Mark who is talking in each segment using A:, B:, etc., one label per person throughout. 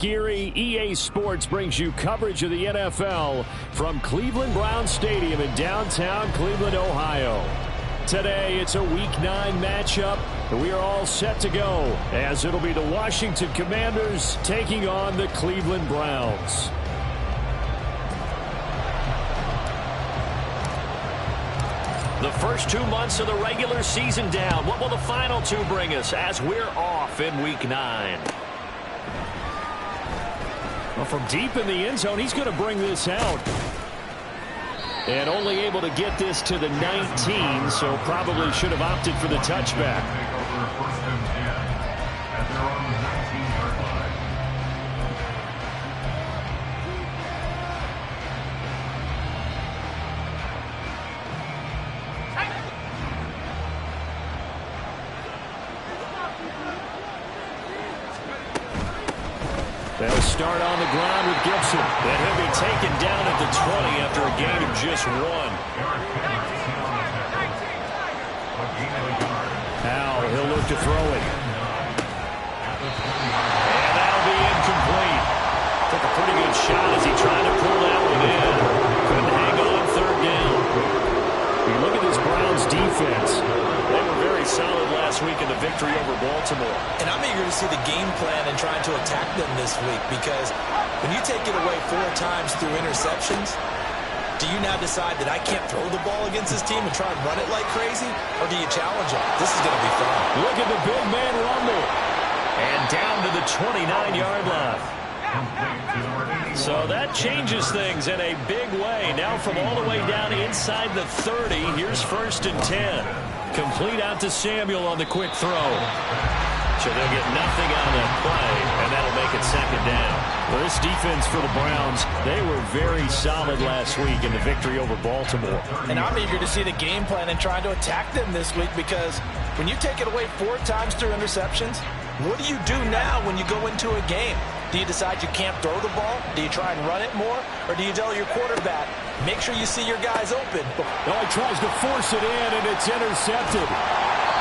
A: Geary, EA Sports brings you coverage of the NFL from Cleveland Browns Stadium in downtown Cleveland, Ohio. Today, it's a Week 9 matchup, and we are all set to go, as it'll be the Washington Commanders taking on the Cleveland Browns. The first 2 months of the regular season down. What will the final 2 bring us as we're off in Week 9? Well, from deep in the end zone, he's going to bring this out. And only able to get this to the 19, so probably should have opted for the touchback. They'll start on the ground with Gibson. And he'll be taken down at the 20 after a gain of just 1. Now he'll look to throw it. And that'll be incomplete. Took a pretty good shot as he tried to pull that one in. Couldn't hang on 3rd down. You look at this Browns defense. They were very solid last week in the victory over Baltimore.
B: And I'm eager to see the game plan and trying to attack them this week, because when you take it away 4 times through interceptions, do you now decide that I can't throw the ball against this team and try and run it like crazy? Or do you challenge them? This is going to be fun.
A: Look at the big man rumble. And down to the 29-yard line. So that changes things in a big way. Now from all the way down inside the 30, here's 1st and 10. Complete out to Samuel on the quick throw. So they'll get nothing out of that play, and that'll make it 2nd down. Well, this defense for the Browns, they were very solid last week in the victory over Baltimore.
B: And I'm eager to see the game plan and trying to attack them this week, because when you take it away 4 times through interceptions, what do you do now when you go into a game? Do you decide you can't throw the ball? Do you try and run it more? Or do you tell your quarterback, make sure you see your guys open?
A: Oh, he tries to force it in, and it's intercepted.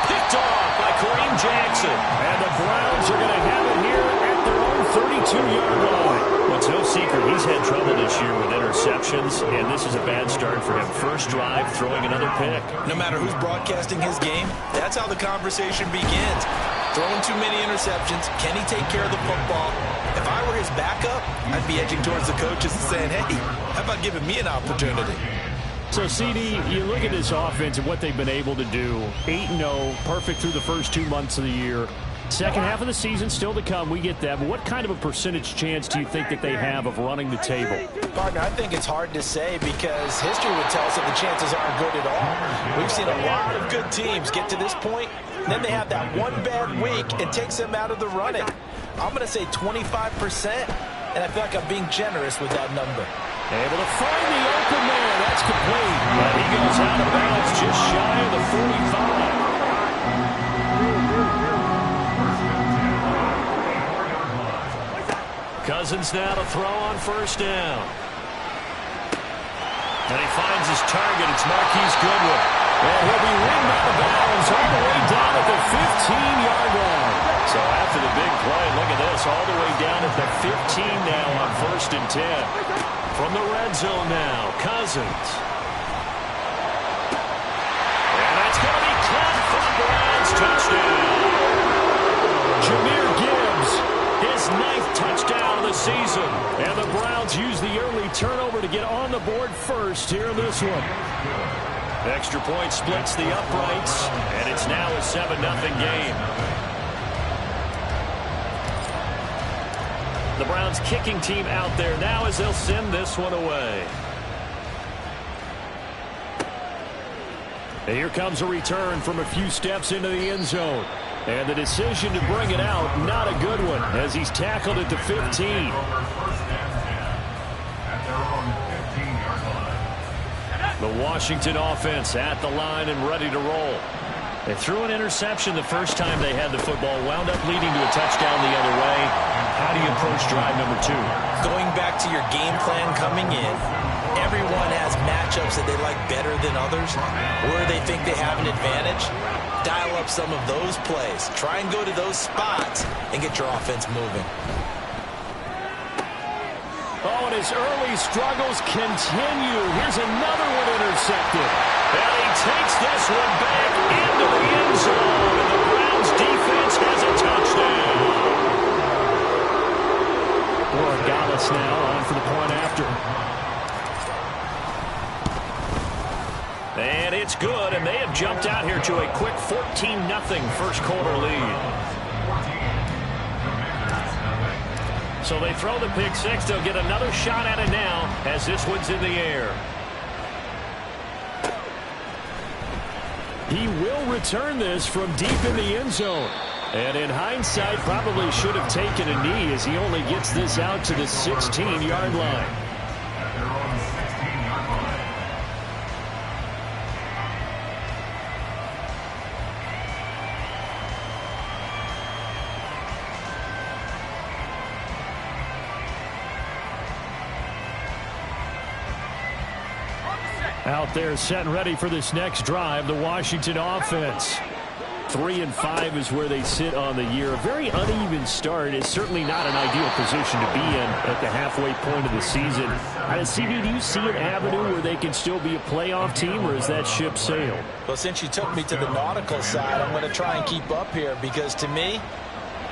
A: Picked off by Kareem Jackson. And the Browns are going to have it here at their own 32-yard line. Well, it's no secret he's had trouble this year with interceptions, and this is a bad start for him. First drive, throwing another pick.
B: No matter who's broadcasting his game, that's how the conversation begins. Throwing too many interceptions. Can he take care of the football? If I were his backup, I'd be edging towards the coaches and saying, hey, how about giving me an opportunity?
A: So, CD, you look at this offense and what they've been able to do. 8-0, perfect through the first 2 months of the year. Second half of the season still to come. We get that. But what kind of a percentage chance do you think that they have of running the table?
B: Partner, I think it's hard to say, because history would tell us that the chances aren't good at all. We've seen a lot of good teams get to this point, and then they have that one bad week and takes them out of the running. I'm going to say 25%, and I feel like I'm being generous with that number.
A: Able to find the open man. That's complete. But he goes out of bounds just shy of the 45. Cousins now to throw on 1st down. And he finds his target. It's Marquise Goodwin. And he'll be ridden out of bounds all the way down at the 15-yard line. So after the big play, look at this, all the way down at the 15 now on 1st and 10. From the red zone now, Cousins. And that's going to be caught for the Browns. Touchdown. Jahmyr Gibbs, his 9th touchdown of the season. And the Browns use the early turnover to get on the board first here in this one. Extra point splits the uprights, and it's now a 7-0 game. The Browns kicking team out there now as they'll send this one away. And here comes a return from a few steps into the end zone. And the decision to bring it out, not a good one, as he's tackled at the 15. The Washington offense at the line and ready to roll. They threw an interception the first time they had the football, wound up leading to a touchdown the other way. How do you approach drive number 2?
B: Going back to your game plan coming in, everyone has matchups that they like better than others, where they think they have an advantage. Dial up some of those plays. Try and go to those spots and get your offense moving.
A: Oh, and his early struggles continue. Here's another one intercepted. And he takes this one back into the end zone. And the Browns defense has a touchdown. Borregales now on for the point after. And it's good, and they have jumped out here to a quick 14-0 first quarter lead. So they throw the pick six. They'll get another shot at it now as this one's in the air. He will return this from deep in the end zone. And in hindsight, probably should have taken a knee as he only gets this out to the 16-yard line. Out there set and ready for this next drive, the Washington offense. 3-5 is where they sit on the year. A very uneven start is certainly not an ideal position to be in at the halfway point of the season. CB, do you see an avenue where they can still be a playoff team, or is that ship sailed?
B: Well, since you took me to the nautical side, I'm going to try and keep up here because to me,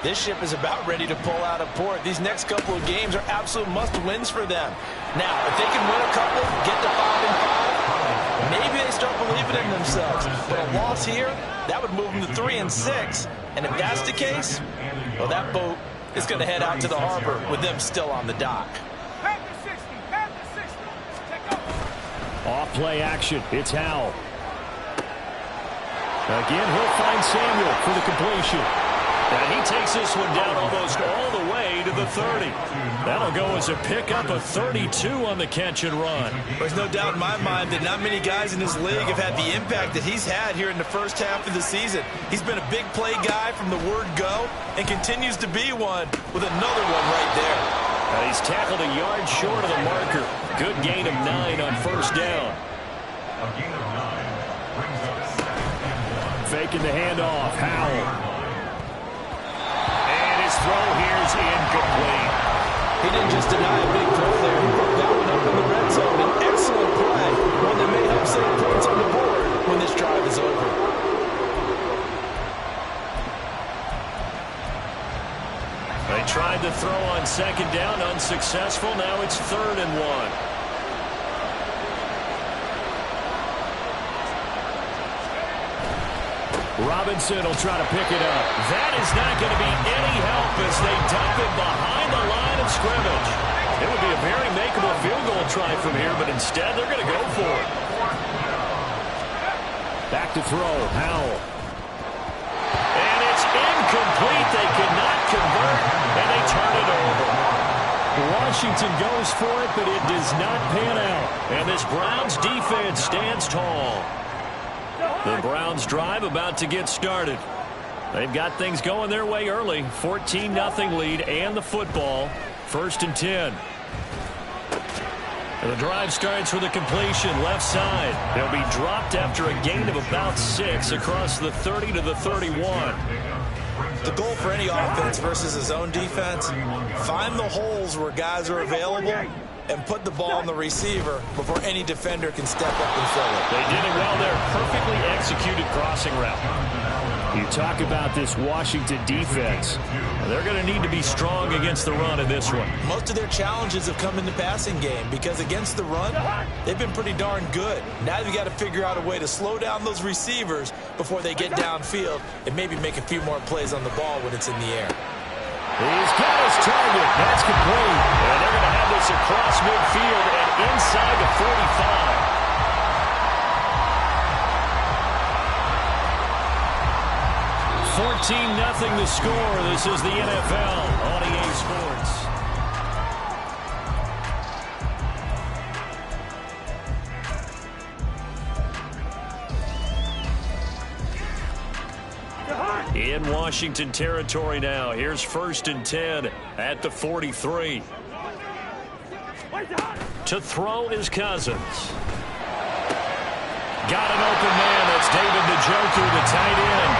B: this ship is about ready to pull out of port. These next couple of games are absolute must-wins for them. Now, if they can win a couple, get to 5-5, maybe they start believing in themselves. But a loss here, that would move them to 3-6. And if that's the case, well, that boat is going to head out to the harbor with them still on the dock.
A: Off play action. It's Howell. Again, he'll find Samuel for the completion. And he takes this one down almost all the way to the 30. That'll go as a pickup of 32 on the catch and run.
B: There's no doubt in my mind that not many guys in this league have had the impact that he's had here in the first half of the season. He's been a big play guy from the word go and continues to be one with another one right there.
A: He's tackled a yard short of the marker. Good gain of 9 on first down. Faking the handoff. Howell. Throw here's incomplete.
B: He didn't just deny a big throw there. He broke that one up in the red zone. An excellent play. One that may help save points on the board when this drive is over.
A: They tried to throw on second down, unsuccessful. Now it's 3rd and 1. Robinson will try to pick it up. That is not going to be any help as they dump it behind the line of scrimmage. It would be a very makeable field goal try from here, but instead they're going to go for it. Back to throw, Howell. And it's incomplete. They could not convert, and they turn it over. Washington goes for it, but it does not pan out. And this Browns defense stands tall. The Browns drive about to get started. They've got things going their way early. 14-0 lead and the football. 1st and 10. And the drive starts with a completion left side. They'll be dropped after a gain of about 6 across the 30 to the 31.
B: The goal for any offense versus a zone defense, find the holes where guys are available and put the ball on the receiver before any defender can step up and fill it.
A: They did it well there. Perfectly executed crossing route. You talk about this Washington defense. They're going to need to be strong against the run in this one.
B: Most of their challenges have come in the passing game because against the run, they've been pretty darn good. Now they've got to figure out a way to slow down those receivers before they get downfield and maybe make a few more plays on the ball when it's in the air.
A: He's got his target. That's complete. And they're going to have this across midfield and inside the 45. 14-0 the score. This is the NFL on EA Sports. In Washington territory now. Here's 1st and 10 at the 43. To throw is Cousins. Got an open man. That's David Njoku, the tight end.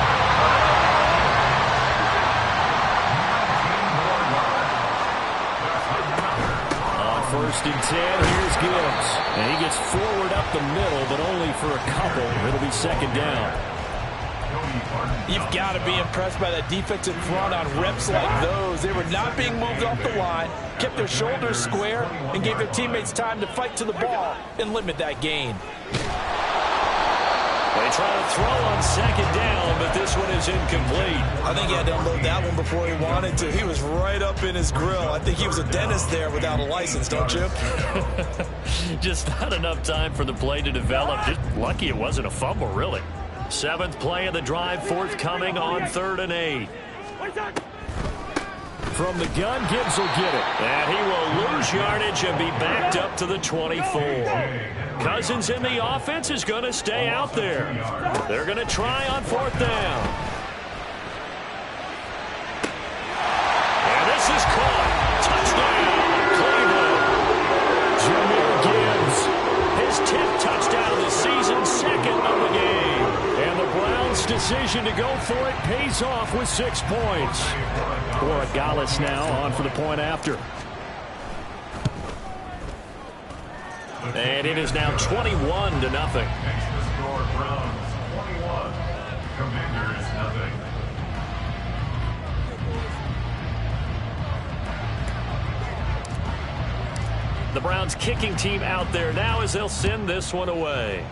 A: On 1st and 10. Here's Gibbs. And he gets forward up the middle, but only for a couple. It'll be 2nd down.
B: You've got to be impressed by that defensive front on reps like those. They were not being moved off the line, kept their shoulders square, and gave their teammates time to fight to the ball and limit that gain.
A: They try to throw on 2nd down, but this one is incomplete.
B: I think he had to unload that one before he wanted to. He was right up in his grill. I think he was a dentist there without a license, don't you?
A: Just not enough time for the play to develop. Just lucky it wasn't a fumble, really. 7th play of the drive, forthcoming on 3rd and 8. From the gun, Gibbs will get it. And he will lose yardage and be backed up to the 24. Cousins in the offense is going to stay out there. They're going to try on 4th down. And this is caught. Touchdown, Cleveland. Jameer Gibbs. His 10th touchdown of the season, 2nd of the game. And the Browns' decision to go for it pays off with 6 points. Cora Gallis now on for the point after. And it is now 21-0. The Browns kicking team out there now as they'll send this one away.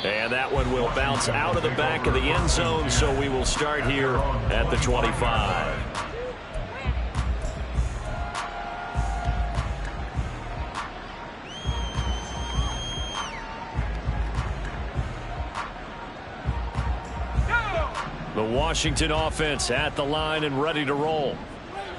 A: And that one will bounce out of the back of the end zone, so we will start here at the 25. The Washington offense at the line and ready to roll.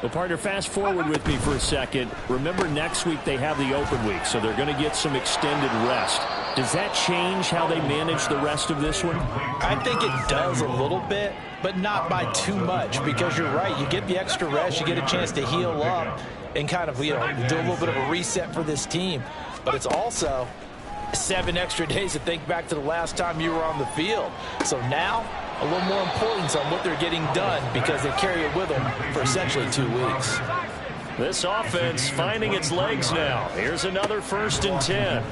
A: Well, partner, fast forward with me for a second. Remember, next week they have the open week, so they're going to get some extended rest. Does that change how they manage the rest of this one?
B: I think it does a little bit, but not by too much, because you're right. You get the extra rest, you get a chance to heal up and kind of, do a little bit of a reset for this team. But it's also 7 extra days to think back to the last time you were on the field. So now, a little more importance on what they're getting done because they carry it with them for essentially 2 weeks.
A: This offense finding its legs now. Here's another 1st and 10.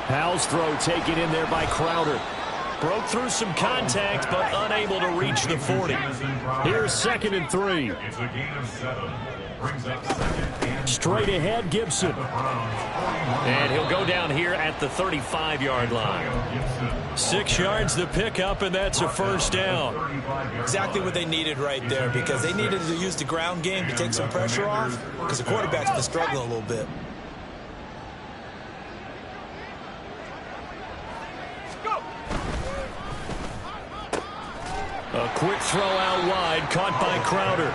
A: Powell's throw taken in there by Crowder. Broke through some contact, but unable to reach the 40. Here's 2nd and 3. Straight ahead, Gibson. And he'll go down here at the 35-yard line. 6 yards to pick up, and that's a 1st down.
B: Exactly what they needed right there, because they needed to use the ground game to take some pressure off, because the quarterback's been struggling a little bit.
A: A quick throw out wide, caught by Crowder.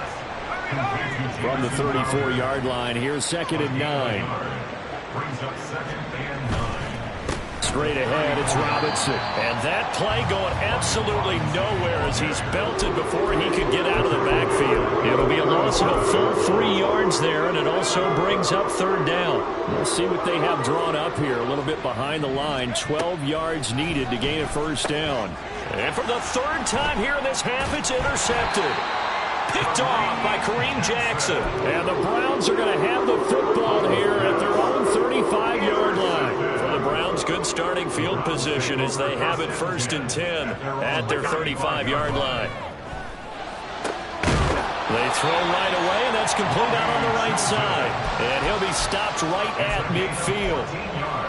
A: From the 34-yard line, here's 2nd and 9. Straight ahead, it's Robinson. And that play going absolutely nowhere as he's belted before he could get out of the backfield. It'll be a loss of a full 3 yards there, and it also brings up 3rd down. We'll see what they have drawn up here, a little bit behind the line. 12 yards needed to gain a 1st down. And for the 3rd time here in this half, it's intercepted. Picked off by Kareem Jackson. And the Browns are going to have the football here at their own 35-yard line. For the Browns, good starting field position as they have it 1st and 10 at their 35-yard line. They throw right away, and that's complete out on the right side. And he'll be stopped right at midfield.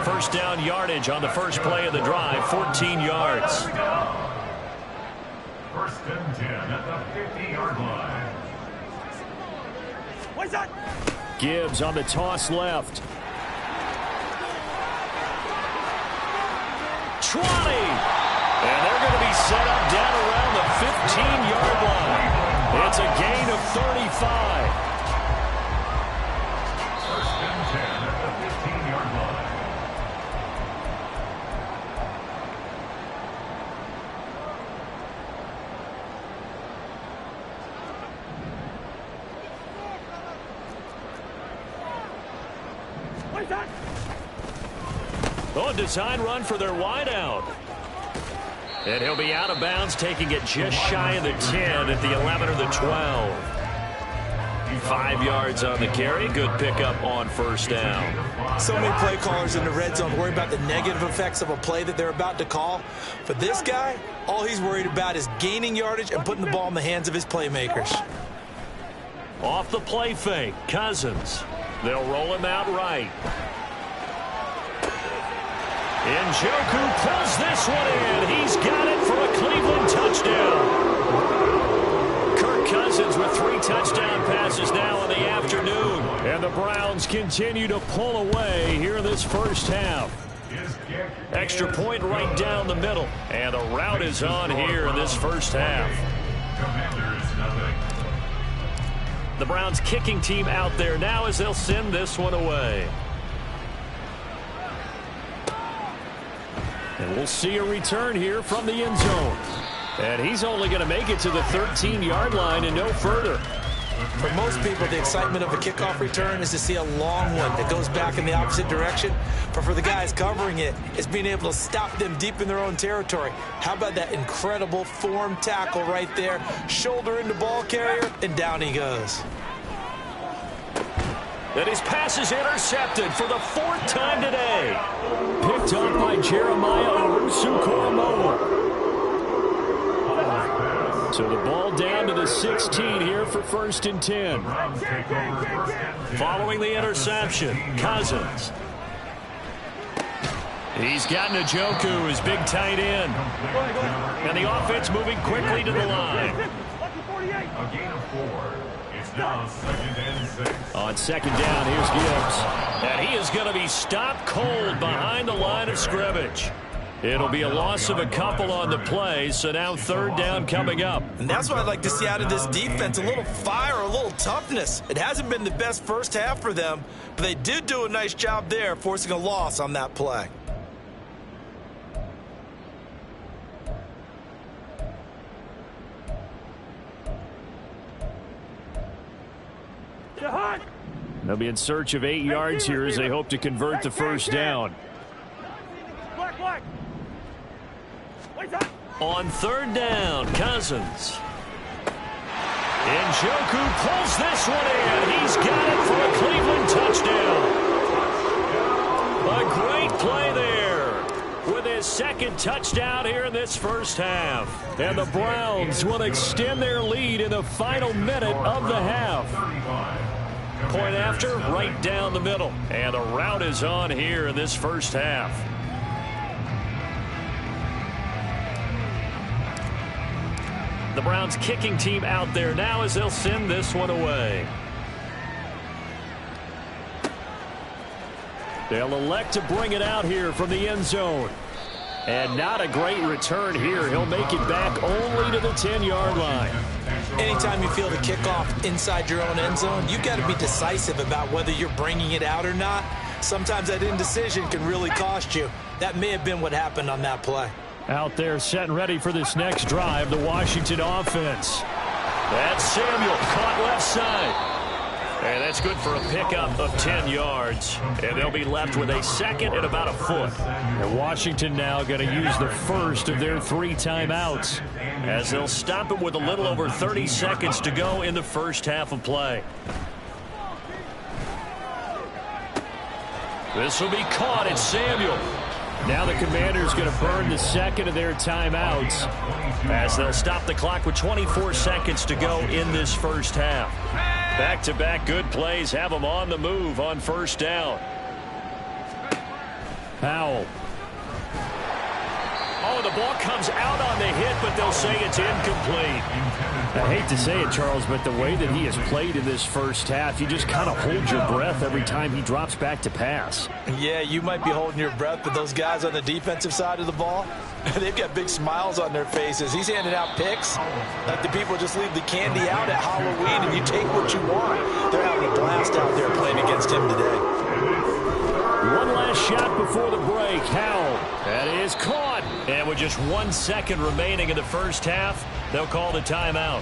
A: 1st down yardage on the first play of the drive, 14 yards.
C: 1st and 10 at the 50-yard line.
A: Gibbs on the toss left. 20. And they're going to be set up down around the 15-yard line. It's a gain of 35.
C: 1st and 10 at the 15-yard line.
A: Oh, design run for their wideout. And he'll be out of bounds, taking it just shy of the 10 at the 11 or the 12. 5 yards on the carry. Good pickup on first down.
B: So many play callers in the red zone worry about the negative effects of a play that they're about to call. For this guy, all he's worried about is gaining yardage and putting the ball in the hands of his playmakers.
A: Off the play fake, Cousins. They'll roll him out right. Njoku pulls this one in. He's got it for a Cleveland touchdown. Kirk Cousins with 3 touchdown passes now in the afternoon. And the Browns continue to pull away here in this first half. Extra point right down the middle. And the route is on here in this first half. The Browns kicking team out there now as they'll send this one away. And we'll see a return here from the end zone. And he's only going to make it to the 13-yard line and no further.
B: For most people, the excitement of a kickoff return is to see a long one that goes back in the opposite direction. But for the guys covering it, it's being able to stop them deep in their own territory. How about that incredible form tackle right there? Shoulder into ball carrier, and down he goes.
A: And his pass is intercepted for the 4th time today. Picked up by Jeremiah Owusu-Koramoah. So the ball down to the 16 here for 1st and 10. Following the interception, Cousins. He's got Njoku, his big tight end. And the offense moving quickly to the line.
C: A gain of 4. It's now 2nd and 6.
A: On 2nd down, here's Gibbs. And he is going to be stopped cold behind the line of scrimmage. It'll be a loss of a couple on the play, so now 3rd down coming up.
B: And that's what I'd like to see out of this defense, a little fire, a little toughness. It hasn't been the best first half for them, but they did do a nice job there, forcing a loss on that play.
A: They'll be in search of 8 yards here as they hope to convert the first down. On 3rd down, Cousins. Njoku pulls this one in. He's got it for a Cleveland touchdown. A great play there with his 2nd touchdown here in this first half. And the Browns will extend their lead in the final minute of the half. Point after, right down the middle. And the route is on here in this first half. The Browns kicking team out there now as they'll send this one away. They'll elect to bring it out here from the end zone. And not a great return here. He'll make it back only to the 10-yard line.
B: Anytime you feel the kickoff inside your own end zone, you've got to be decisive about whether you're bringing it out or not. Sometimes that indecision can really cost you. That may have been what happened on that play.
A: Out there set and ready for this next drive, the Washington offense. That's Samuel caught left side. And that's good for a pickup of 10 yards. And they'll be left with a 2nd and about a foot. And Washington now going to use the first of their 3 timeouts as they'll stop it with a little over 30 seconds to go in the first half of play. This will be caught. It's Samuel. Now the Commanders going to burn the 2nd of their timeouts as they'll stop the clock with 24 seconds to go in this first half. Back-to-back good plays have them on the move on first down. Powell. Oh, the ball comes out on the hit, but they'll say it's incomplete. I hate to say it, Charles, but the way that he has played in this first half, you just kind of hold your breath every time he drops back to pass.
B: Yeah, you might be holding your breath, but those guys on the defensive side of the ball, they've got big smiles on their faces. He's handing out picks like the people just leave the candy out at Halloween and you take what you want. They're having a blast out there playing against him today.
A: One last shot before the break. Howell. That is caught. And with just 1 second remaining in the first half, they'll call the timeout.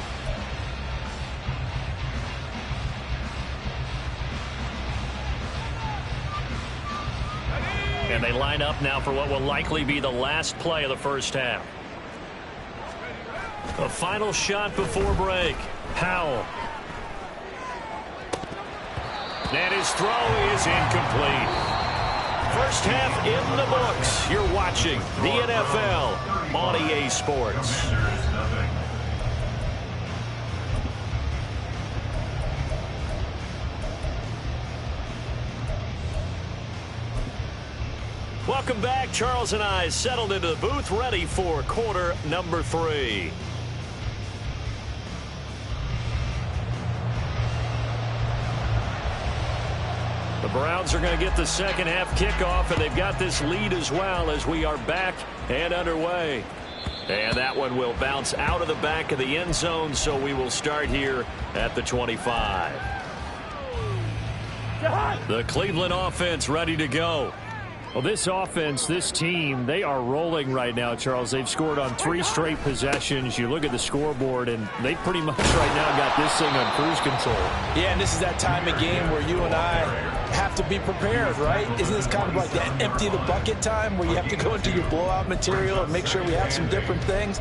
A: And they line up now for what will likely be the last play of the first half. A final shot before break. Powell. And his throw is incomplete. First half in the books. You're watching the NFL on EA Sports. Welcome back. Charles and I settled into the booth, ready for quarter number 3. The Browns are going to get the second half kickoff, and they've got this lead as well as we are back and underway. And that one will bounce out of the back of the end zone, so we will start here at the 25. The Cleveland offense ready to go.
D: Well, this offense, this team, they are rolling right now, Charles. They've scored on 3 straight possessions. You look at the scoreboard, and they pretty much right now got this thing on cruise control.
B: Yeah, and this is that time of game where you and I have to be prepared, right? Isn't this kind of like that empty the bucket time where you have to go into your blowout material and make sure we have some different things?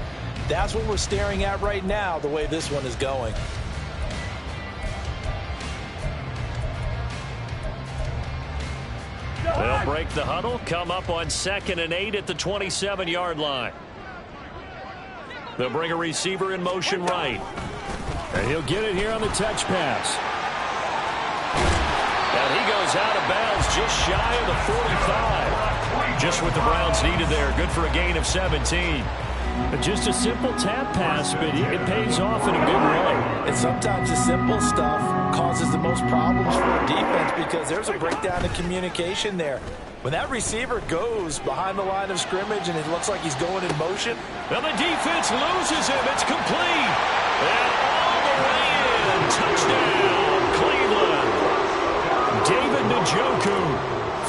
B: That's what we're staring at right now, the way this one is going.
A: They'll break the huddle, come up on 2nd and 8 at the 27-yard line. They'll bring a receiver in motion right.
D: And he'll get it here on the touch pass.
A: And he goes out of bounds just shy of the 45. Just what the Browns needed there. Good for a gain of 17.
D: Just a simple tap pass, but it pays off in a good way.
B: And sometimes the simple stuff causes the most problems for a defense because there's a breakdown in communication there. When that receiver goes behind the line of scrimmage and it looks like he's going in motion.
A: Well, the defense loses him. It's complete. And all the way in. Touchdown, Cleveland. David Njoku.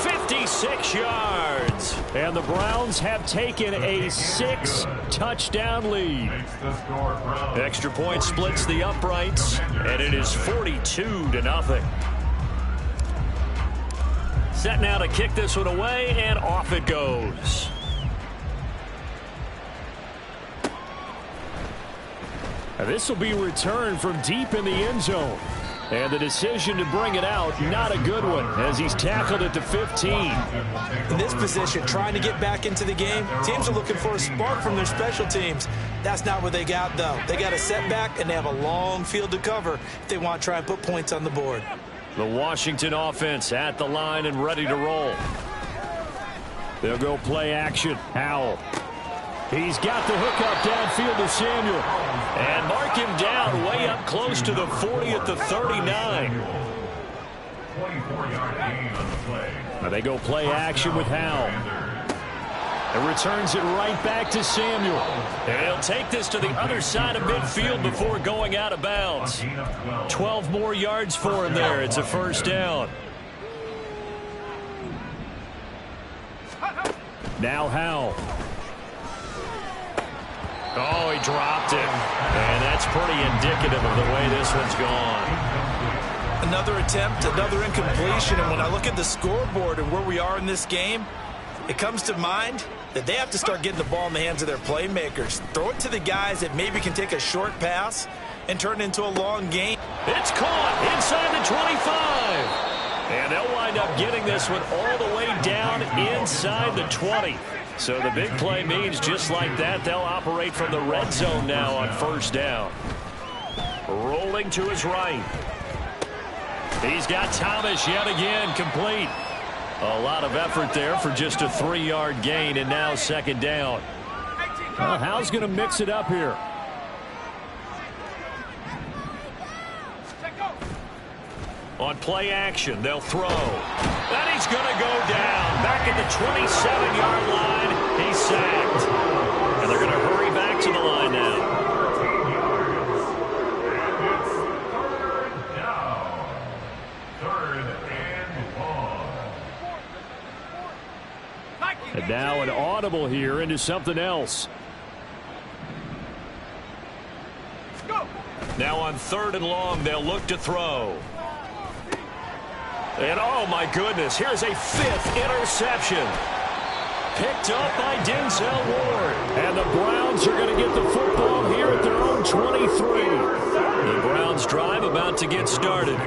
A: 56 yards.
D: And the Browns have taken a 6-touchdown lead.
A: Extra point splits the uprights, and it is 42-0. Set now to kick this one away, and off it goes.
D: Now this will be returned from deep in the end zone. And the decision to bring it out, not a good one, as he's tackled at the 15.
B: In this position, trying to get back into the game, teams are looking for a spark from their special teams. That's not what they got, though. They got a setback, and they have a long field to cover if they want to try and put points on the board.
A: The Washington offense at the line and ready to roll.
D: They'll go play action. Howell. He's got the hook up downfield to Samuel.
A: And mark him down way up close to the 40 at the 39.
C: 24-yard gain on the play.
D: Now they go play action with Howell. And returns it right back to Samuel.
A: And he'll take this to the other side of midfield before going out of bounds. 12 more yards for him there. It's a first down.
D: Now Howell.
A: Oh, he dropped it. And that's pretty indicative of the way this one's gone.
B: Another attempt, another incompletion. And when I look at the scoreboard and where we are in this game, it comes to mind that they have to start getting the ball in the hands of their playmakers. Throw it to the guys that maybe can take a short pass and turn it into a long game.
A: It's caught inside the 25. And they'll wind up getting this one all the way down inside the 20. So the big play means just like that, they'll operate from the red zone now on first down. Rolling to his right. He's got Thomas yet again, complete. A lot of effort there for just a 3-yard gain, and now second down.
D: Well, Howell's going to mix it up here.
A: On play action, they'll throw. And he's going to go down. Back at the 27-yard line, he's sacked. And they're going to hurry back to the line now.
D: And now an audible here into something else.
A: Now on 3rd and long, they'll look to throw. And oh my goodness, here's a 5th interception. picked up by Denzel Ward.
D: And the Browns are going to get the football here at their own 23.
A: The Browns drive about to get started.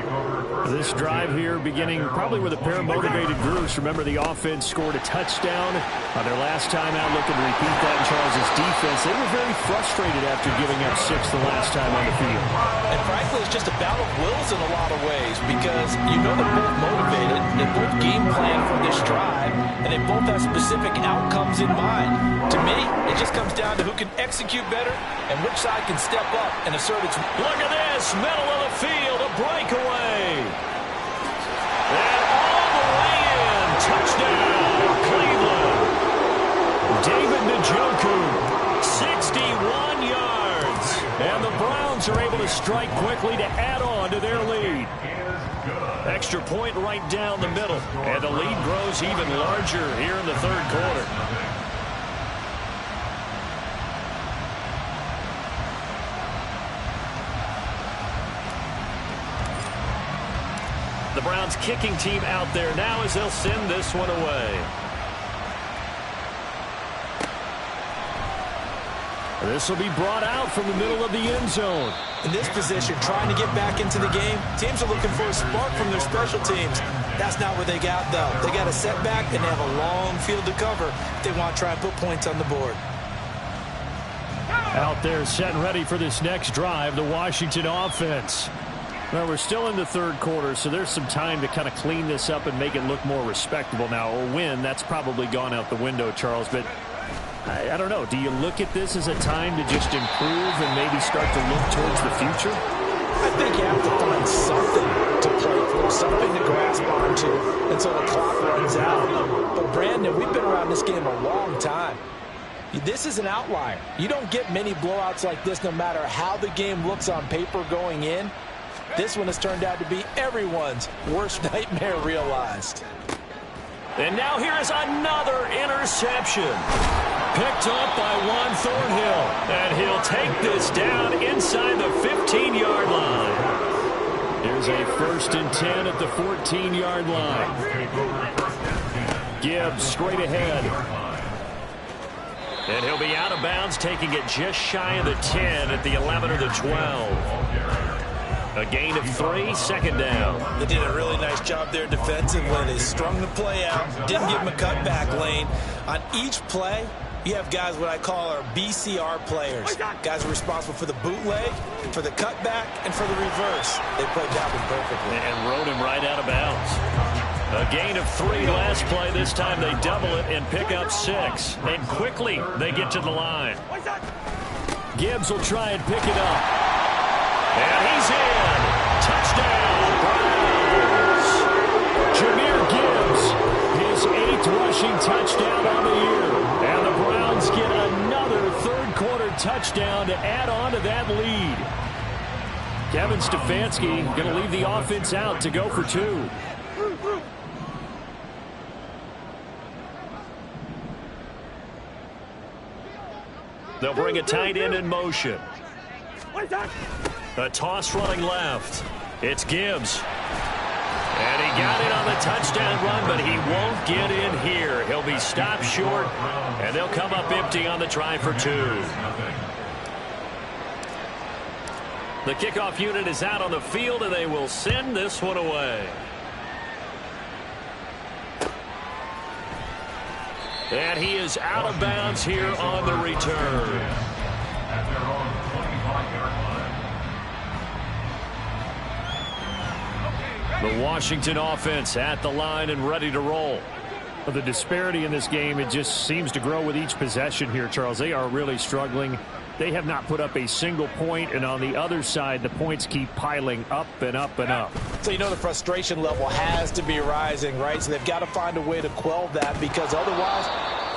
D: This drive here beginning probably with a pair of motivated groups. Remember, the offense scored a touchdown on their last time out. Looking to repeat that in Charles' defense. They were very frustrated after giving up 6 the last time on the field.
B: And frankly, it's just a battle of wills in a lot of ways because you know they're both motivated. They both game plan for this drive, and they both have specific outcomes in mind. To me, it just comes down to who can execute better and which side can step up and assert its...
A: Look at this, middle of the field, a breakaway. And all the way in, touchdown, Cleveland. David Njoku, 61 yards. And the Browns are able to strike quickly to add on to their lead. Extra point right down the middle. And the lead grows even larger here in the third quarter. The Browns kicking team out there now as they'll send this one away. This will be brought out from the middle of the end zone.
B: In this position, trying to get back into the game, teams are looking for a spark from their special teams. That's not what they got, though. They got a setback, and they have a long field to cover if they want to try and put points on the board.
D: Out there set and ready for this next drive, the Washington offense. Well, we're still in the third quarter, so there's some time to kind of clean this up and make it look more respectable. Now, a win, that's probably gone out the window, Charles, but I don't know. Do you look at this as a time to just improve and maybe start to look towards the future?
B: I think you have to find something to play for, something to grasp onto until the clock runs out. But, Brandon, we've been around this game a long time. This is an outlier. You don't get many blowouts like this no matter how the game looks on paper going in. This one has turned out to be everyone's worst nightmare realized.
A: And now here is another interception. Picked up by Juan Thornhill. And he'll take this down inside the 15-yard line. Here's a 1st and 10 at the 14-yard line. Gibbs straight ahead. And he'll be out of bounds, taking it just shy of the 10 at the 11 or the 12. A gain of 3, 2nd down.
B: They did a really nice job there defensively. They strung the play out, didn't give them a cutback lane. On each play, you have guys what I call our BCR players. Guys are responsible for the bootleg, for the cutback, and for the reverse. They played that one perfectly.
A: And rode him right out of bounds. A gain of 3 last play. This time they double it and pick up 6. And quickly they get to the line. Gibbs will try and pick it up. And he's in. Touchdown, Browns. Jahmyr Gibbs, his 8th rushing touchdown on the year. And the Browns get another third-quarter touchdown to add on to that lead. Kevin Stefanski going to leave the offense out to go for 2. They'll bring a tight end in motion. A toss running left. It's Gibbs. And he got it on the touchdown run, but he won't get in here. He'll be stopped short, and they'll come up empty on the try for 2. The kickoff unit is out on the field, and they will send this one away. And he is out of bounds here on the return. The Washington offense at the line and ready to roll. The disparity in this game, it just seems to grow with each possession here, Charles. They are really struggling. They have not put up a single point, and on the other side, the points keep piling up and up and up.
B: So you know the frustration level has to be rising, right? So they've got to find a way to quell that because otherwise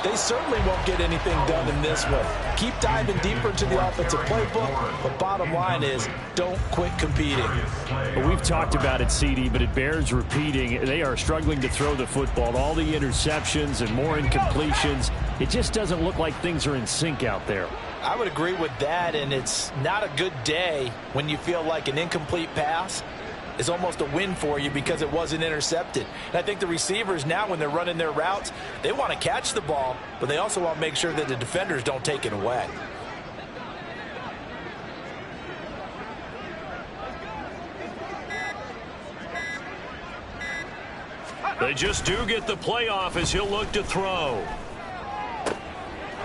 B: they certainly won't get anything done in this one. Keep diving deeper into the offensive playbook, but bottom line is don't quit competing.
D: Well, we've talked about it, CD, but it bears repeating. They are struggling to throw the football. All the interceptions and more incompletions. It just doesn't look like things are in sync out there.
B: I would agree with that, and it's not a good day when you feel like an incomplete pass is almost a win for you because it wasn't intercepted. And I think the receivers now, when they're running their routes, they want to catch the ball, but they also want to make sure that the defenders don't take it away.
A: They just do get the playoff as he'll look to throw.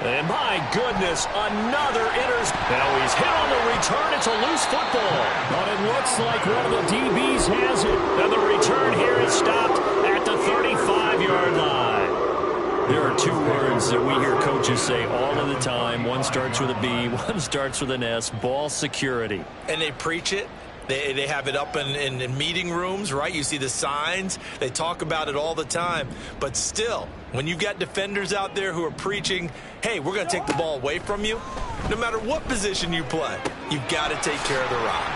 A: And my goodness, another interception. Now he's hit on the return. It's a loose football.
D: But it looks like one of the DBs has it.
A: And the return here is stopped at the 35-yard line. There are two words that we hear coaches say all of the time. One starts with a B, one starts with an S, ball security.
B: And they preach it. They have it up in meeting rooms, right? You see the signs. They talk about it all the time. But still, when you've got defenders out there who are preaching, hey, we're going to take the ball away from you, no matter what position you play, you've got to take care of the rock.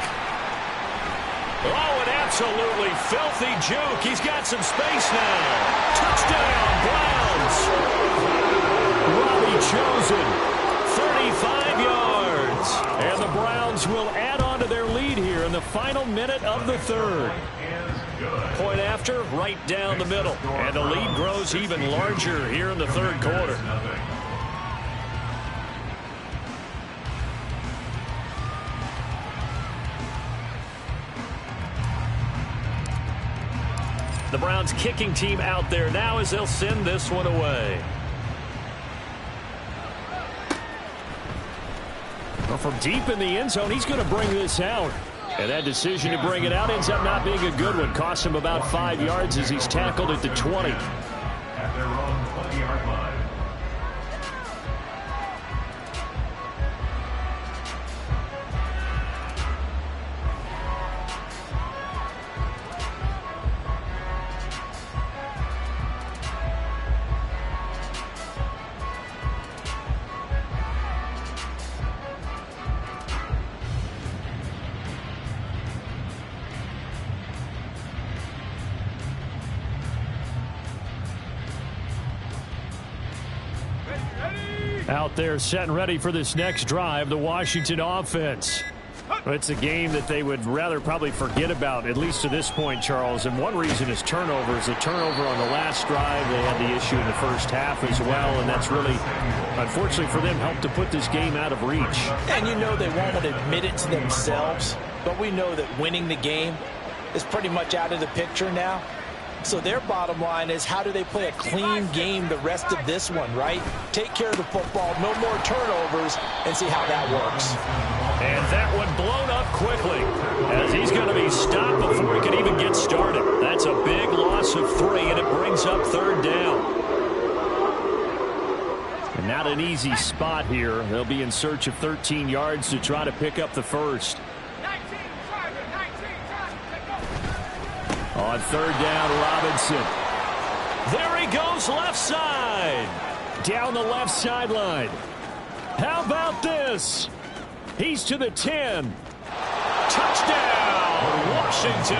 A: Oh, an absolutely filthy juke. He's got some space now. Touchdown, Browns.
D: Robbie Chosen,
A: 35 yards.
D: and the Browns will add on to their lead here in the final minute of the third.
A: Point after, right down the middle. And the lead grows even larger here in the third quarter. The Browns kicking team out there now as they'll send this one away.
D: Well, from deep in the end zone, he's going to bring this out. And that decision to bring it out ends up not being a good one. Costs him about 5 yards as he's tackled at the 20.
C: At their own 20-yard line.
D: Out there set and ready for this next drive, the Washington offense. It's a game that they would rather probably forget about, at least to this point, Charles. And one reason is turnovers. The turnover on the last drive, they had the issue in the first half as well, and that's really, unfortunately for them, helped to put this game out of reach.
B: And you know they won't admit it to themselves, but we know that winning the game is pretty much out of the picture now. So their bottom line is, how do they play a clean game the rest of this one, right? Take care of the football, no more turnovers, and see how that works.
A: And that one blown up quickly as he's going to be stopped before he can even get started. That's a big loss of 3, and it brings up third down.
D: And not an easy spot here. They'll be in search of 13 yards to try to pick up the first. On third down, Robinson.
A: There he goes left side.
D: Down the left sideline. How about this? He's to the 10.
A: Touchdown, Washington.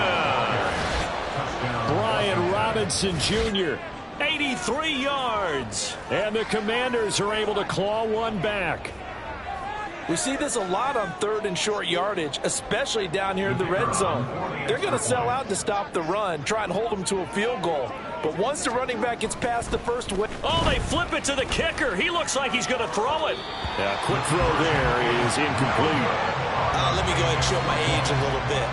D: Brian Robinson Jr.
A: 83 yards.
D: And the Commanders are able to claw one back.
B: We see this a lot on third and short yardage, especially down here in the red zone. They're going to sell out to stop the run, try and hold them to a field goal. But once the running back gets past the first wave...
A: Oh, they flip it to the kicker. He looks like he's going to throw it.
D: Yeah, quick throw there is incomplete.
B: Let me go ahead and show my age a little bit.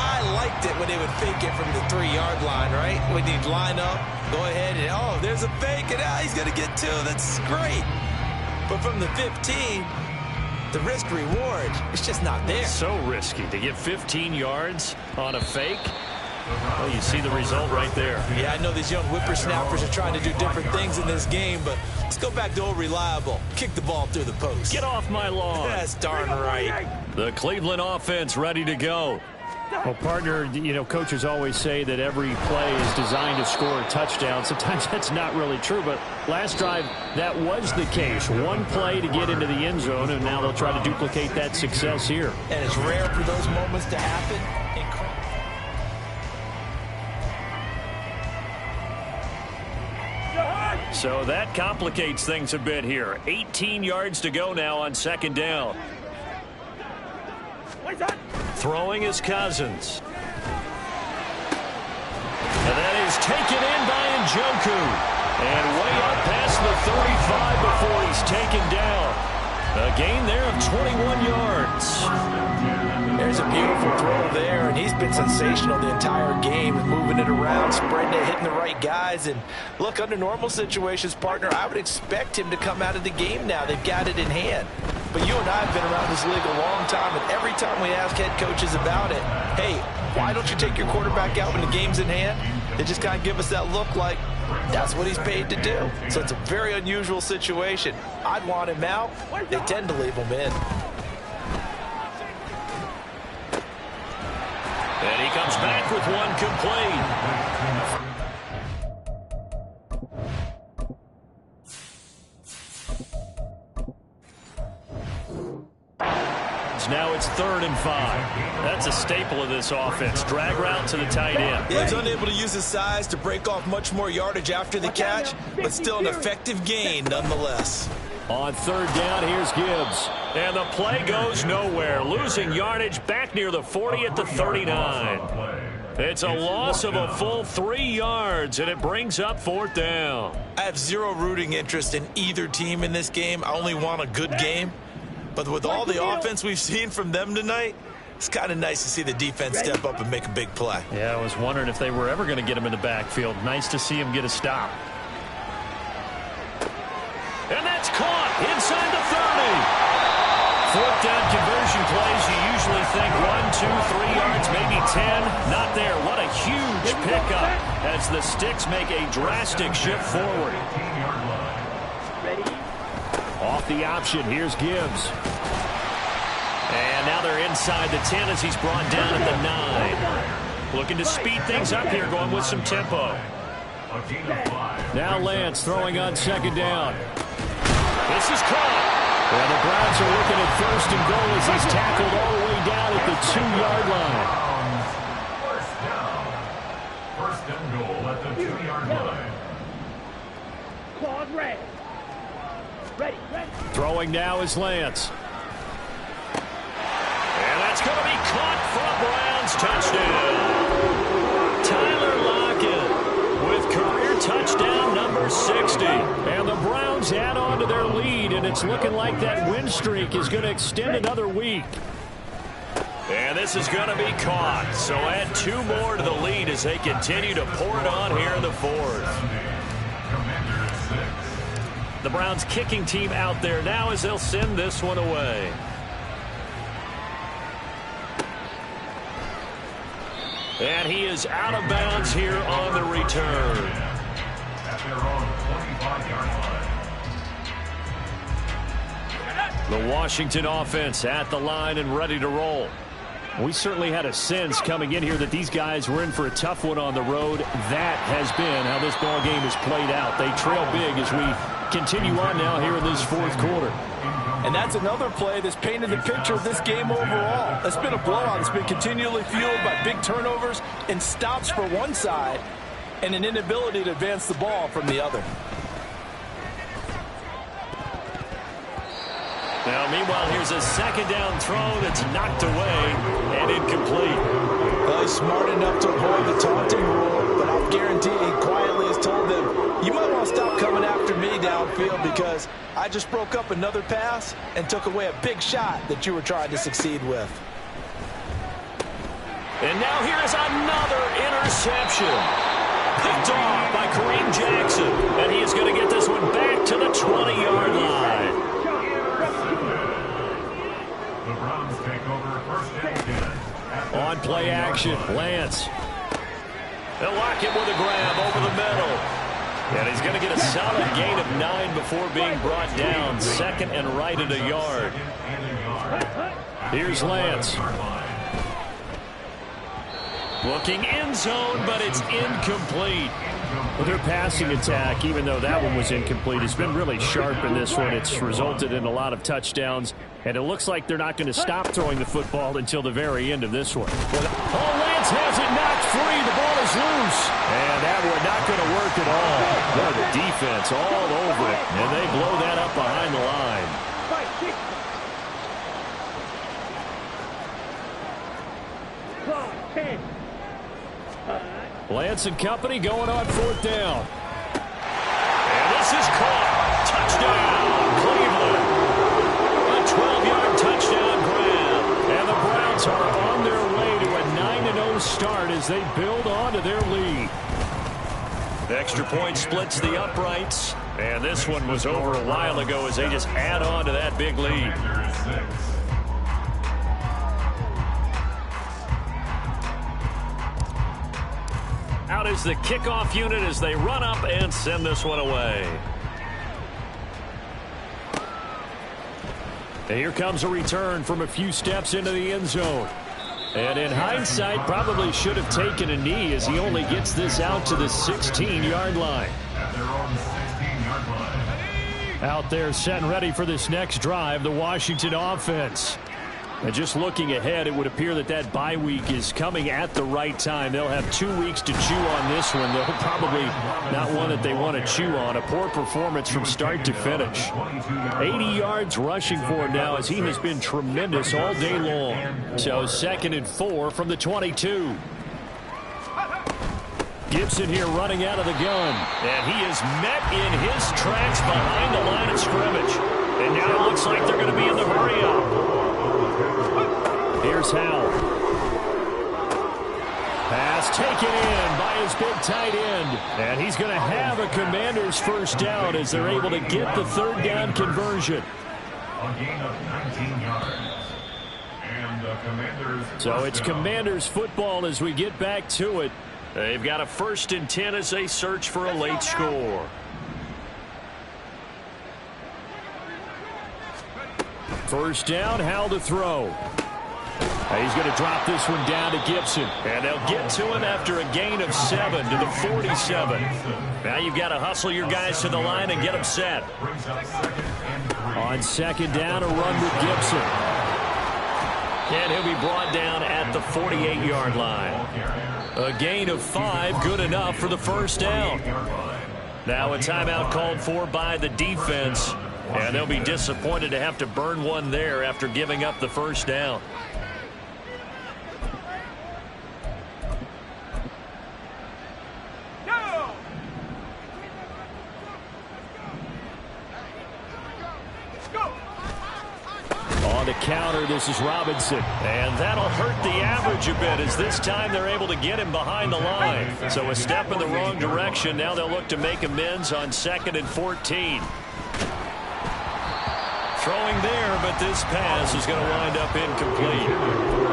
B: I liked it when they would fake it from the 3-yard line, right? When they'd line up, go ahead and, oh, there's a fake, and he's going to get 2. That's great. But from the 15... the risk-reward is just not there.
A: So risky to get 15 yards on a fake. Well, you see the result right there.
B: Yeah, I know these young whippersnappers are trying to do different things in this game, but let's go back to old reliable. Kick the ball through the post.
A: Get off my lawn.
B: That's darn right.
A: The Cleveland offense ready to go.
D: Well, partner, you know, coaches always say that every play is designed to score a touchdown. Sometimes that's not really true, but last drive, that was the case. One play to get into the end zone, and now they'll try to duplicate that success here.
B: And it's rare for those moments to happen.
A: So that complicates things a bit here. 18 yards to go now on second down. Throwing is Cousins. And that is taken in by Njoku. And way up past the 35 before he's taken down. A gain there of 21 yards.
B: There's a beautiful throw there, and he's been sensational the entire game, moving it around, spreading it, hitting the right guys. And look, under normal situations, partner, I would expect him to come out of the game now. They've got it in hand. But you and I have been around this league a long time, and every time we ask head coaches about it, hey, why don't you take your quarterback out when the game's in hand? They just kind of give us that look like that's what he's paid to do. So it's a very unusual situation. I'd want him out. They tend to leave him in.
A: And he comes back with one complete. Now it's 3rd and 5. That's a staple of this offense. Drag route to the tight end.
B: Yeah, he's unable to use his size to break off much more yardage after the catch, but still an effective gain nonetheless.
D: On 3rd down, here's Gibbs.
A: And the play goes nowhere. Losing yardage back near the 40 at the 39. It's a loss of a full 3 yards, and it brings up 4th down.
B: I have zero rooting interest in either team in this game. I only want a good game. But with all the offense we've seen from them tonight, it's kind of nice to see the defense step up and make a big play.
D: Yeah, I was wondering if they were ever going to get him in the backfield. Nice to see him get a stop.
A: And that's caught inside the 30. 4th down conversion plays, you usually think 1, 2, 3 yards, maybe 10. Not there. What a huge pickup as the Sticks make a drastic shift forward.
D: Off the option, here's Gibbs.
A: And now they're inside the 10 as he's brought down at the 9. Looking to speed things up here, going with some tempo.
D: Now Lance throwing on 2nd down.
A: This is caught.
D: And the Browns are looking at 1st and goal as he's tackled all the way down at the 2-yard line.
C: First and goal at the 2-yard line.
E: Claude Ray. Ready.
D: Throwing now is Lance.
A: And that's going to be caught for a Browns touchdown. Tyler Lockett with career touchdown number 60.
D: And the Browns add on to their lead, and it's looking like that win streak is going to extend another week.
A: And this is going to be caught. So add 2 more to the lead as they continue to pour it on here in the 4th. The Browns kicking team out there now as they'll send this one away. And he is out of bounds here on the return.
C: At their own 25-yard line.
D: The Washington offense at the line and ready to roll. We certainly had a sense coming in here that these guys were in for a tough one on the road. That has been how this ball game has played out. They trail big as we continue on now here in this 4th quarter.
B: And that's another play that's painted the picture of this game overall. It's been a blowout. It's been continually fueled by big turnovers and stops for one side and an inability to advance the ball from the other.
A: Now, meanwhile, here's a 2nd down throw that's knocked away and incomplete.
B: Well, he's smart enough to avoid the taunting rule, but I'll guarantee he quietly has told them, you might want to stop coming after me downfield because I just broke up another pass and took away a big shot that you were trying to succeed with.
A: And now here is another interception. Picked off by Kareem Jackson. And he is going to get this one back to the 20-yard line.
C: The Browns take over 1st and 10.
D: On play action, Lance.
A: They'll lock it with a grab over the middle. And he's going to get a solid gain of 9 before being brought down. 2nd and right at a yard.
D: Here's Lance.
A: Looking end zone, but it's incomplete.
D: Well, their passing attack, even though that one was incomplete, has been really sharp in this one. It's resulted in a lot of touchdowns, and it looks like they're not going to stop throwing the football until the very end of this one.
A: Oh, Lance has it knocked free. The ball is loose.
D: And that one not going to work at all. Boy, the defense all over it, and they blow that up behind the line.
E: 10.
D: Lance and company going on 4th down. And this is caught. Touchdown, Cleveland. A 12-yard touchdown grab. And the Browns are on their way to a 9-0 start as they build on to their lead. The extra point splits the uprights. And this one was over a while ago as they just add on to that big lead. Out is the kickoff unit as they run up and send this one away. And here comes a return from a few steps into the end zone. And in hindsight, probably should have taken a knee as he only gets this out to the 16-yard line. Out there set and ready for this next drive, the Washington offense. And just looking ahead, it would appear that that bye week is coming at the right time. They'll have 2 weeks to chew on this one. They'll probably not one that they want to chew on. A poor performance from start to finish. 80 yards rushing for him now as he has been tremendous all day long. So 2nd and 4 from the 22. Gibson here running out of the gun. And he is met in his tracks behind the line of scrimmage. And now it looks like they're going to be in the hurry-up. Here's Howell. Pass taken in by his big tight end. And he's going to have a Commanders first down as they're able to get the 3rd down conversion.
C: A gain of 19 yards. And the Commanders.
D: So it's Commanders football as we get back to it. They've got a 1st and 10 as they search for a late score. First down, Howell to throw. He's going to drop this one down to Gibson. And they'll get to him after a gain of 7 to the 47. Now you've got to hustle your guys to the line and get them set. On 2nd down, a run with Gibson. And he'll be brought down at the 48-yard line. A gain of 5, good enough for the first down. Now a timeout called for by the defense. And they'll be disappointed to have to burn one there after giving up the first down. On the counter, this is Robinson. And that'll hurt the average a bit as this time they're able to get him behind the line. So a step in the wrong direction. Now they'll look to make amends on 2nd and 14. Throwing there, but this pass is going to wind up incomplete.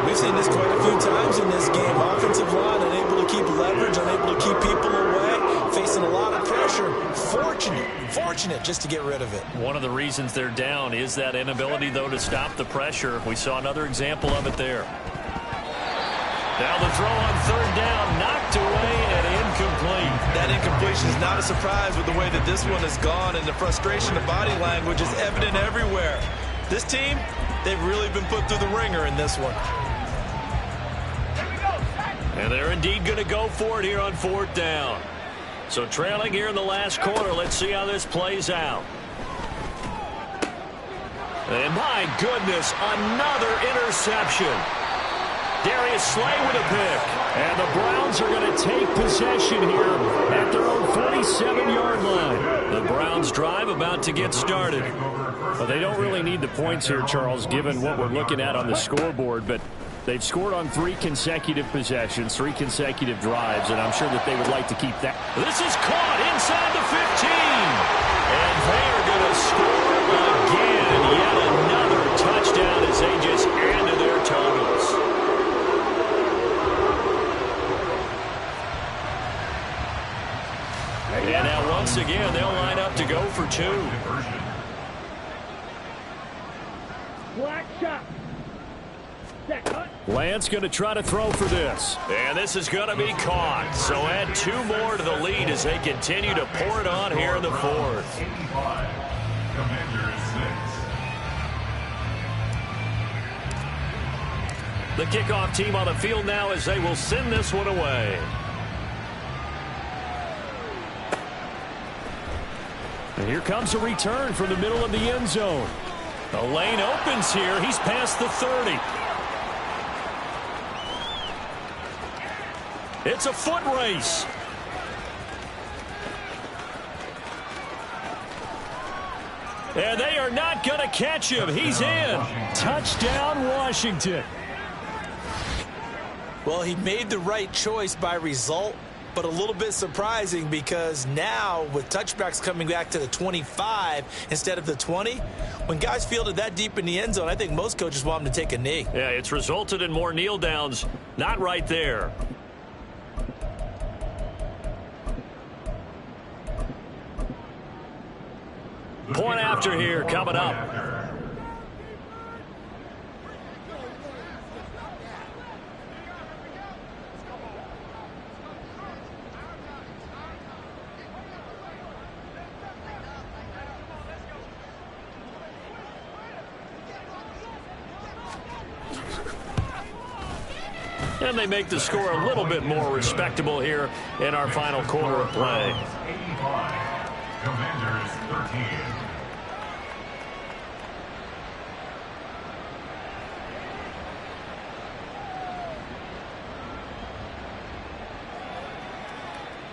B: We've seen this quite a few times in this game. Offensive line unable to keep leverage, unable to keep people away, facing a lot of pressure. Fortunate just to get rid of it.
D: One of the reasons they're down is that inability, though, to stop the pressure. We saw another example of it there. Now the throw on 3rd down, knocked away and incomplete.
B: That incompletion is not a surprise with the way that this one has gone, and the frustration of body language is evident everywhere. This team, they've really been put through the ringer in this one.
D: And they're indeed going to go for it here on 4th down. So trailing here in the last quarter, let's see how this plays out. And my goodness, another interception. Darius Slay with a pick. And the Browns are going to take possession here at their own 47-yard line. The Browns drive about to get started. Well, they don't really need the points here, Charles, given what we're looking at on the scoreboard. But they've scored on 3 consecutive possessions, 3 consecutive drives, and I'm sure that they would like to keep that. This is caught inside the 15. And they are going to score again. Yet another touchdown as they just add to their totals. And now once again, they'll line up to go for 2.
E: Black shot. Set, cut.
D: Lance going to try to throw for this. And this is going to be caught. So add 2 more to the lead as they continue to pour it on here in the 4th. The kickoff team on the field now as they will send this one away. And here comes a return from the middle of the end zone. The lane opens here. He's past the 30.
A: It's a foot race. And they are not going to catch him. He's in.
D: Touchdown, Washington.
B: Well, he made the right choice by result, but a little bit surprising because now with touchbacks coming back to the 25 instead of the 20, when guys fielded that deep in the end zone, I think most coaches want him to take a knee.
A: Yeah, it's resulted in more kneel downs. Not right there. Point after here coming up. And they make the score a little bit more respectable here in our final quarter of play.
C: 85. Commanders 13.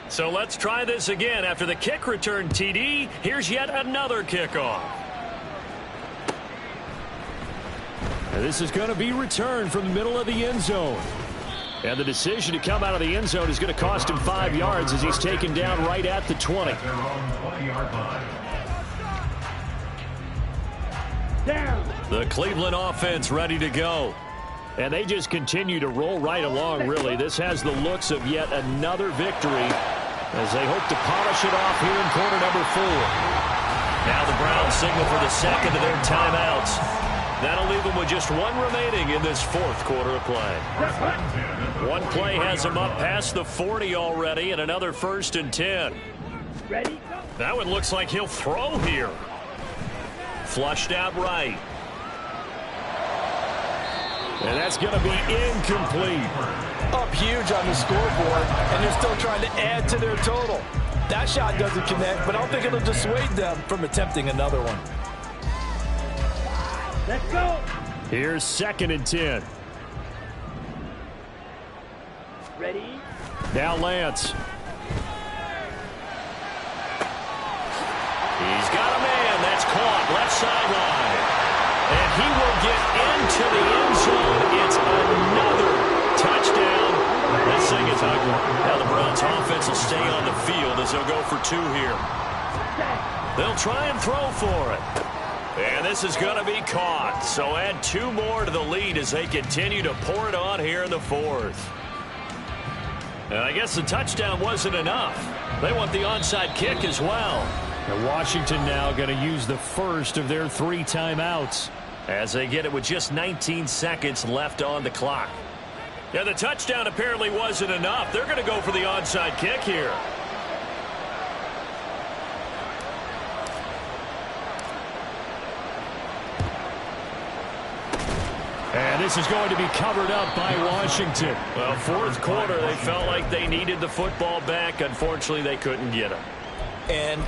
A: So let's try this again. After the kick return TD, here's yet another kickoff.
D: And this is going to be returned from the middle of the end zone. And the decision to come out of the end zone is going to cost him 5 yards as he's taken down right at the 20.
C: Their own 20-yard line.
E: Down.
A: The Cleveland offense ready to go.
D: And they just continue to roll right along, really. This has the looks of yet another victory as they hope to polish it off here in quarter number 4.
A: Now the Browns signal for the second of their timeouts. That'll leave them with just one remaining in this fourth quarter of play. One play has them up past the 40 already, and another 1st and 10.
E: Ready, go.
A: That one looks like he'll throw here. Flushed out right.
D: And that's going to be incomplete.
B: Up huge on the scoreboard, and they're still trying to add to their total. That shot doesn't connect, but I don't think it'll dissuade them from attempting another one.
E: Let's go.
D: Here's 2nd and 10.
E: Ready.
D: Now Lance.
A: He's got a man. That's caught. Left sideline. And he will get into the end zone. It's another touchdown. This thing is ugly. Now the Browns offense will stay on the field as they'll go for 2 here. They'll try and throw for it. And this is going to be caught. So add 2 more to the lead as they continue to pour it on here in the 4th. And I guess the touchdown wasn't enough. They want the onside kick as well.
D: And Washington now going to use the first of their 3 timeouts
A: as they get it with just 19 seconds left on the clock. Yeah, the touchdown apparently wasn't enough. They're going to go for the onside kick here.
D: And this is going to be covered up by Washington.
A: Well, 4th quarter, they felt like they needed the football back. Unfortunately, they couldn't get it.
B: And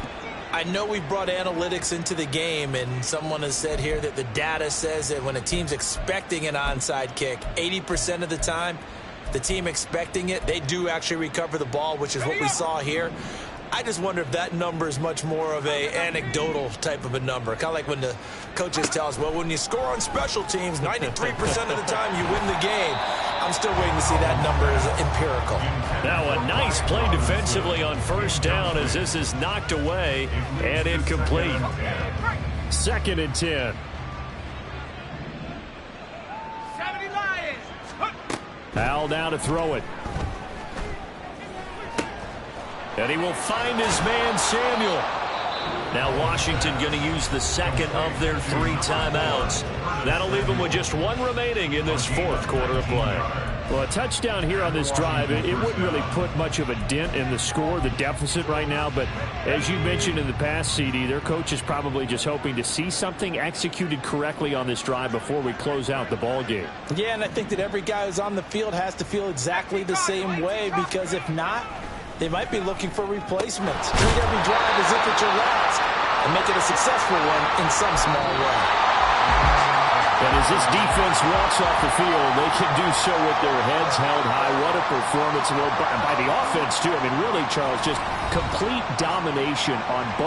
B: I know we've brought analytics into the game, and someone has said here that the data says that when a team's expecting an onside kick, 80% of the time, the team expecting it, they do actually recover the ball, which is what we saw here. I just wonder if that number is much more of a anecdotal type of a number. Kind of like when the coaches tell us, well, when you score on special teams, 93% of the time you win the game. I'm still waiting to see that number as empirical.
A: Now a nice play defensively on 1st down as this is knocked away and incomplete.
D: 2nd and 10.
E: 70 Lions.
D: Powell now to throw it.
A: And he will find his man, Samuel. Now Washington going to use the 2nd of their 3 timeouts. That'll leave them with just 1 remaining in this 4th quarter of play.
D: Well, a touchdown here on this drive, it wouldn't really put much of a dent in the score, the deficit right now. But as you mentioned in the past, CD, their coach is probably just hoping to see something executed correctly on this drive before we close out the ball game.
B: Yeah, and I think that every guy who's on the field has to feel exactly the same way, because if not, they might be looking for replacements. Treat every drive as if it's your last and make it a successful one in some small way.
D: And as this defense walks off the field, they can do so with their heads held high. What a performance by the offense, too. I mean, really, Charles, just complete domination on both.